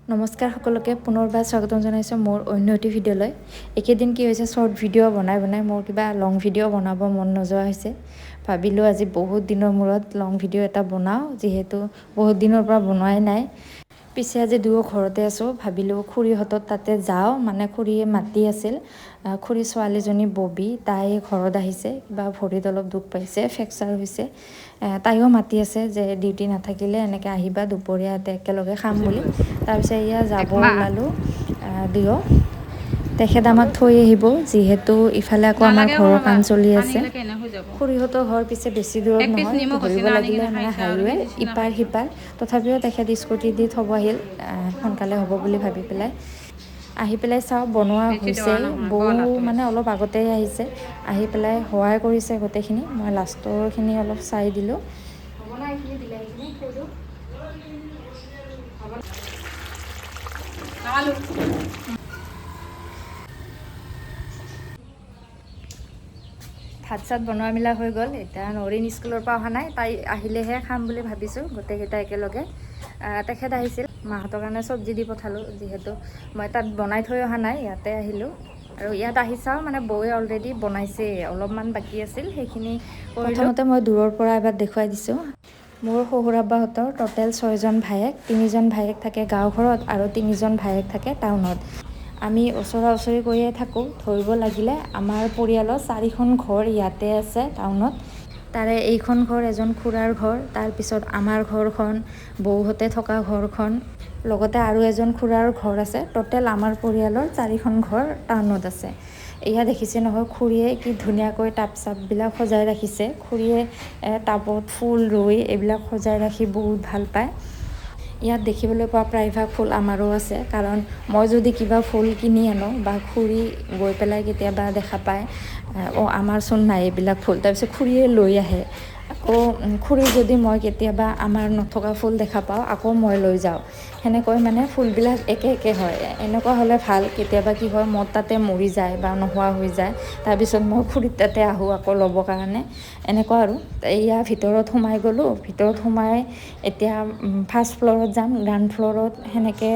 নমস্কাৰ সকলোকে পুনৰবাৰ স্বাগতম জনাইছোঁ মোৰ অন্য এটি ভিডিঅ'লৈ। একেদিন কি হৈছে, শ্বৰ্ট ভিডিঅ' বনাই মোৰ কিবা লং ভিডিঅ' বনাব মন নোযোৱা হৈছে। ভাবিলোঁ আজি বহুত দিনৰ মূৰত লং ভিডিঅ' এটা বনাওঁ, যিহেতু বহুত দিনৰ পৰা বনোৱাই নাই। পিছে আজি দুয়ো ঘৰতে আছোঁ, ভাবিলোঁ খুৰীহঁতৰ তাতে যাওঁ, মানে খুৰীয়ে মাতি আছিল। খুৰী ছোৱালীজনী ববি, তাই ঘৰত আহিছে, কিবা ভৰিত অলপ দুখ পাইছে, ফ্ৰেকচাৰ হৈছে। তাইও মাতি আছে যে ডিউটি নাথাকিলে এনেকৈ আহিবা দুপৰীয়া একেলগে খাম বুলি। তাৰপিছত এয়া যাব ওলালোঁ দুয়ো। তেখেত আমাক থৈ আহিব, যিহেতু ইফালে আকৌ আমাৰ ঘৰৰ কাম চলি আছে। খুৰীহঁতৰ ঘৰ পিছে বেছি দূৰত নহয়, ধৰিব লাগিলে মানে হাইৱে ইপাৰ সিপাৰ। তথাপিও তেখেত স্কুটি দি থ'ব আহিল, সোনকালে হ'ব বুলি ভাবি পেলাই। আহি পেলাই চাওঁ বনোৱা হৈছে, বৌ মানে অলপ আগতেই আহিছে, আহি পেলাই সহায় কৰিছে গোটেইখিনি। মই লাষ্টৰখিনি অলপ চাই দিলোঁ। ভাত চাত বনোৱা মেলা হৈ গ'ল। এতিয়া নৰিন স্কুলৰ পৰা অহা নাই, তাই আহিলেহে খাম বুলি ভাবিছোঁ গোটেইকেইটা একেলগে। তেখেত আহিছিল, মাহঁতৰ কাৰণে চব্জি দি পঠালোঁ, যিহেতু মই তাত বনাই থৈ অহা নাই, ইয়াতে আহিলোঁ। আৰু ইয়াত আহি চাওঁ মানে বৌয়ে অলৰেডি বনাইছেই, অলপমান বাকী আছিল সেইখিনি। প্ৰথমতে মই দূৰৰ পৰা এবাৰ দেখুৱাই দিছোঁ। মোৰ শহুৰ আব্বাহঁতৰ টোটেল 6জন ভায়েক, 3জন ভায়েক থাকে গাঁও ঘৰত আৰু 3জন ভায়েক থাকে টাউনত। আমি ওচৰা ওচৰি কৰিয়ে থাকোঁ। ধৰিব লাগিলে আমাৰ পৰিয়ালৰ 4খন ঘৰ ইয়াতে আছে টাউনত। তাৰে এইখন ঘৰ এজন খুৰাৰ ঘৰ, তাৰপিছত আমাৰ ঘৰখন, বৌহঁতে থকা ঘৰখন, লগতে আৰু এজন খুৰাৰ ঘৰ আছে। টোটেল আমাৰ পৰিয়ালৰ 4খন ঘৰ টাউনত আছে। এয়া দেখিছে নহয়, খুৰীয়ে কি ধুনীয়াকৈ টাব চাববিলাক সজাই ৰাখিছে। খুৰীয়ে টাবত ফুল ৰুই এইবিলাক সজাই ৰাখি বহুত ভাল পায়। ইয়াত দেখিবলৈ পোৱা প্ৰায়ভাগ ফুল আমাৰো আছে, কাৰণ মই যদি কিবা ফুল কিনি আনো বা খুৰী গৈ পেলাই কেতিয়াবা দেখা পায়, আমাৰচোন নাই এইবিলাক ফুল, তাৰপিছত খুৰীয়ে লৈ আহে। আকৌ খুৰী যদি মই কেতিয়াবা আমাৰ নথকা ফুল দেখা পাওঁ, আকৌ মই লৈ যাওঁ। সেনেকৈ মানে ফুলবিলাক একে একে হয়। এনেকুৱা হ'লে ভাল। কেতিয়াবা কি হয়, মোৰ তাতে মৰি যায় বা নোহোৱা হৈ যায়, তাৰপিছত মই খুৰীৰ তাতে আহোঁ আকৌ ল'বৰ কাৰণে, এনেকুৱা আৰু। এয়া ভিতৰত সোমাই গ'লোঁ, ভিতৰত সোমাই এতিয়া ফাৰ্ষ্ট ফ্ল'ৰত যাম। গ্ৰাউণ্ড ফ্ল'ৰত সেনেকৈ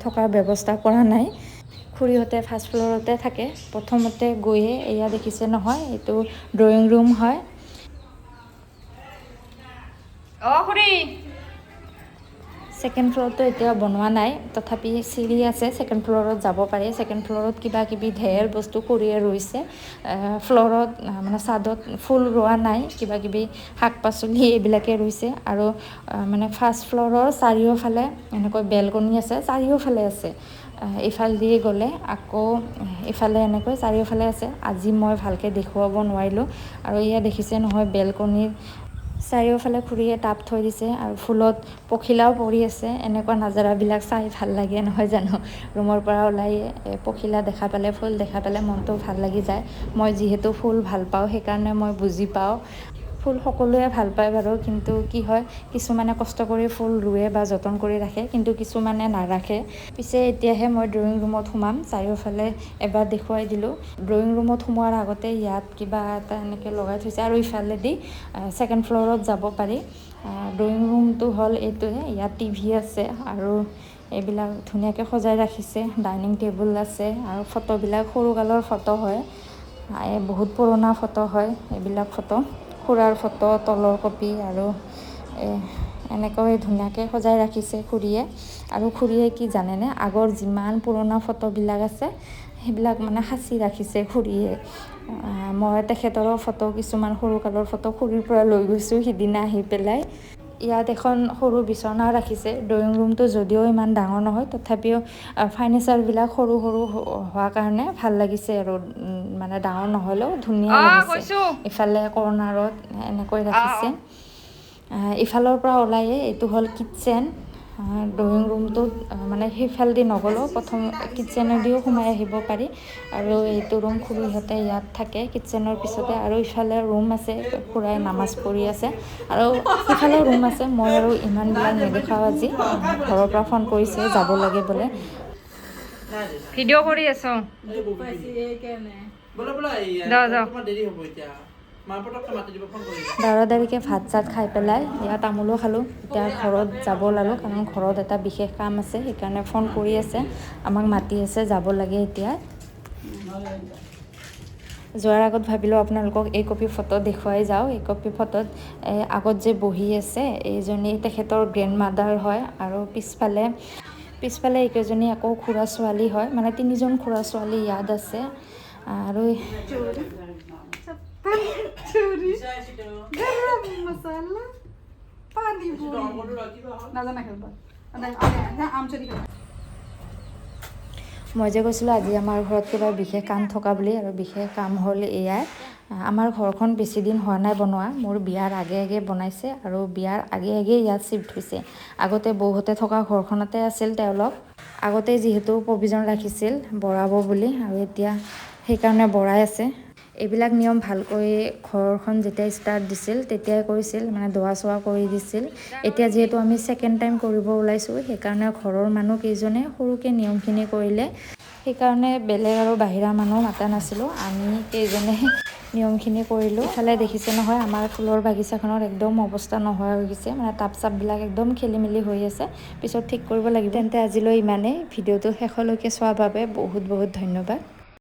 থকাৰ ব্যৱস্থা কৰা নাই। খুৰীহঁতে ফাৰ্ষ্ট ফ্ল'ৰতে থাকে। প্ৰথমতে গৈয়ে এয়া দেখিছে নহয়, এইটো ড্ৰয়িং ৰুম হয়। খুৰী ছেকেণ্ড ফ্ল'ৰটো এতিয়াও বনোৱা নাই, তথাপি চিৰি আছে, ছেকেণ্ড ফ্ল'ৰত যাব পাৰি। ছেকেণ্ড ফ্ল'ৰত কিবা কিবি ঢেৰ বস্তু খুৰীয়ে ৰুইছে। ফ্ল'ৰত মানে ছাদত ফুল ৰোৱা নাই, কিবা কিবি শাক পাচলি এইবিলাকে ৰুইছে। আৰু মানে ফাৰ্ষ্ট ফ্ল'ৰৰ চাৰিওফালে এনেকৈ বেলকনি আছে, চাৰিওফালে আছে। ইফালেদি গ'লে আকৌ ইফালে এনেকৈ চাৰিওফালে আছে। আজি মই ভালকৈ দেখুৱাব নোৱাৰিলোঁ। আৰু এয়া দেখিছে নহয়, বেলকনিৰ চাৰিওফালে খুৰীয়ে টাব থৈ দিছে আৰু ফুলত পখিলাও পৰি আছে। এনেকুৱা নাজাৰাবিলাক চাই ভাল লাগে নহয় জানো। ৰুমৰ পৰা ওলাই পখিলা দেখা পালে, ফুল দেখা পালে মনটো ভাল লাগি যায়। মই যিহেতু ফুল ভাল পাওঁ, সেইকাৰণে মই বুজি পাওঁ। ফুল সকলোৱে ভাল পায় বাৰু, কিন্তু কি হয়, কিছুমানে কষ্ট কৰি ফুল ৰুৱে বা যতন কৰি ৰাখে, কিন্তু কিছুমানে নাৰাখে। পিছে এতিয়াহে মই ড্ৰয়িং ৰুমত সোমাম। চাৰিওফালে এবাৰ দেখুৱাই দিলোঁ। ড্ৰয়িং ৰুমত সোমোৱাৰ আগতে ইয়াত কিবা এটা এনেকৈ লগাই থৈছে, আৰু ইফালেদি ছেকেণ্ড ফ্ল'ৰত যাব পাৰি। ড্ৰয়িং ৰুমটো হ'ল এইটোৱে, ইয়াত টিভি আছে আৰু এইবিলাক ধুনীয়াকৈ সজাই ৰাখিছে। ডাইনিং টেবুল আছে আৰু ফটোবিলাক সৰুকালৰ ফটো হয়, বহুত পুৰণা ফটো হয় এইবিলাক ফটো। খুৰাৰ ফটো, তলৰ কপি আৰু এনেকৈ ধুনীয়াকৈ সজাই ৰাখিছে খুৰীয়ে। আৰু খুৰীয়ে কি জানেনে, আগৰ যিমান পুৰণা ফটোবিলাক আছে সেইবিলাক মানে সাঁচি ৰাখিছে খুৰীয়ে। মই তেখেতৰো ফটো, কিছুমান সৰুকালৰ ফটো খুৰীৰ পৰা লৈ গৈছোঁ সিদিনা আহি পেলাই। ইয়াত এখন সৰু বিচনাও ৰাখিছে। ড্ৰয়িং ৰুমটো যদিও ইমান ডাঙৰ নহয়, তথাপিও ফাৰ্নিচাৰবিলাক সৰু সৰু হোৱাৰ কাৰণে ভাল লাগিছে আৰু, মানে ডাঙৰ নহ'লেও ধুনীয়া লাগিছে। ইফালে কৰ্নাৰত এনেকৈ ৰাখিছে। ইফালৰ পৰা ওলায়ে এইটো হ'ল কিটচেন। ড্ৰয়িং ৰুমটোত মানে সেইফালেদি নগ'লেও প্ৰথম কিটচেনেদিও সোমাই আহিব পাৰি। আৰু এইটো ৰুম খুৰীহঁতে ইয়াত থাকে কিটচেনৰ পিছতে। আৰু ইফালে ৰুম আছে, খুৰাই নামাজ পঢ়ি আছে। আৰু সিফালেও ৰুম আছে। মই আৰু ইমানবিলাক নেদেখাওঁ আজি, ঘৰৰ পৰা ফোন কৰিছে যাব লাগে বোলে। ভিডিঅ' কৰি আছোঁ। দাউৰাদাউৰিকৈ ভাত চাত খাই পেলাই ইয়াত তামোলো খালোঁ। এতিয়া ঘৰত যাব ওলালোঁ, কাৰণ ঘৰত এটা বিশেষ কাম আছে, সেইকাৰণে ফোন কৰি আছে, আমাক মাতি আছে, যাব লাগে এতিয়া। যোৱাৰ আগত ভাবিলোঁ আপোনালোকক এই কপি ফটো দেখুৱাই যাওঁ। এই কপি ফটোত আগত যে বহি আছে এইজনী তেখেতৰ গ্ৰেণ্ড মাদাৰ হয়, আৰু পিছফালে এইকেইজনী আকৌ খুৰা ছোৱালী হয়, মানে 3জন খুৰা ছোৱালী ইয়াত আছে। আৰু মই যে কৈছিলোঁ আজি আমাৰ ঘৰত কিবা বিশেষ কাম থকা বুলি, আৰু বিশেষ কাম হ'ল এয়াই। আমাৰ ঘৰখন বেছি দিন হোৱা নাই বনোৱা, মোৰ বিয়াৰ আগে আগে বনাইছে, আৰু বিয়াৰ আগে আগে ইয়াত চিফ্ট হৈছে। আগতে বৌহঁতে থকা ঘৰখনতে আছিল তেওঁলোক, আগতে যিহেতু প্ৰভিজন ৰাখিছিল বঢ়াব বুলি, আৰু এতিয়া সেইকাৰণে বঢ়াই আছে। এইবিলাক নিয়ম ভালকৈ ঘৰখন যেতিয়া ষ্টাৰ্ট দিছিল তেতিয়াই কৰিছিল, মানে ধোৱা চোৱা কৰি দিছিল। এতিয়া যিহেতু আমি ছেকেণ্ড টাইম কৰিব ওলাইছোঁ, সেইকাৰণে ঘৰৰ মানুহ কেইজনে সৰুকৈ নিয়মখিনি কৰিলে, সেইকাৰণে বেলেগ আৰু বাহিৰা মানুহ মাতা নাছিলোঁ, আমি কেইজনে নিয়মখিনি কৰিলোঁ। ইফালে দেখিছে নহয়, আমাৰ ফুলৰ বাগিচাখনত একদম অৱস্থা নোহোৱা হৈ গৈছে, মানে টাব চাববিলাক একদম খেলি মেলি হৈ আছে, পিছত ঠিক কৰিব লাগিব। তেন্তে আজিলৈ ইমানেই। ভিডিঅ'টো শেষলৈকে চোৱাৰ বাবে বহুত বহুত ধন্যবাদ।